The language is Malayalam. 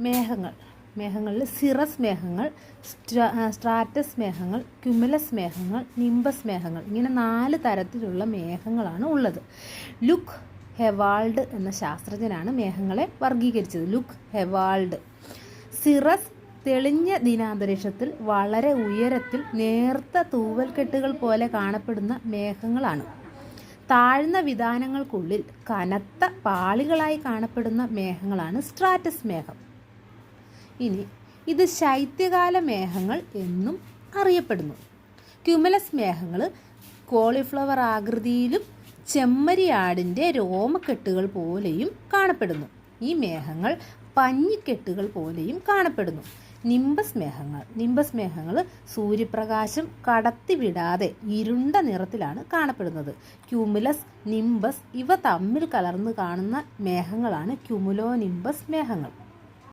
മേഘങ്ങളിൽ സിറസ് മേഘങ്ങൾ, സ്ട്രാറ്റസ് മേഘങ്ങൾ, ക്യുമുലസ് മേഘങ്ങൾ, നിംബസ് മേഘങ്ങൾ, ഇങ്ങനെ 4 തരത്തിലുള്ള മേഘങ്ങളാണ് ഉള്ളത്. ലുക്ക് ഹെവാൾഡ് എന്ന ശാസ്ത്രജ്ഞനാണ് മേഘങ്ങളെ വർഗീകരിച്ചത്. ലുക്ക് ഹെവാൾഡ്. സിറസ് തെളിഞ്ഞ ദിനാന്തരീക്ഷത്തിൽ വളരെ ഉയരത്തിൽ നേർത്ത തൂവൽക്കെട്ടുകൾ പോലെ കാണപ്പെടുന്ന മേഘങ്ങളാണ്. താഴ്ന്ന വിതാനങ്ങൾക്കുള്ളിൽ കനത്ത പാളികളായി കാണപ്പെടുന്ന മേഘങ്ങളാണ് സ്ട്രാറ്റസ് മേഘം. ഇനി ഇത് ശൈത്യകാല മേഘങ്ങൾ എന്നും അറിയപ്പെടുന്നു. ക്യുമുലസ് മേഘങ്ങൾ കോളിഫ്ലവർ ആകൃതിയിലും ചെമ്മരിയാടിൻ്റെ രോമക്കെട്ടുകൾ പോലെയും കാണപ്പെടുന്നു. ഈ മേഘങ്ങൾ പഞ്ഞിക്കെട്ടുകൾ പോലെയും കാണപ്പെടുന്നു. നിംബസ് മേഘങ്ങൾ സൂര്യപ്രകാശം കടത്തിവിടാതെ ഇരുണ്ട നിറത്തിലാണ് കാണപ്പെടുന്നത്. ക്യുമുലസ്, നിംബസ് ഇവ തമ്മിൽ കലർന്ന് കാണുന്ന മേഘങ്ങളാണ് ക്യുമുലോ നിംബസ് മേഘങ്ങൾ.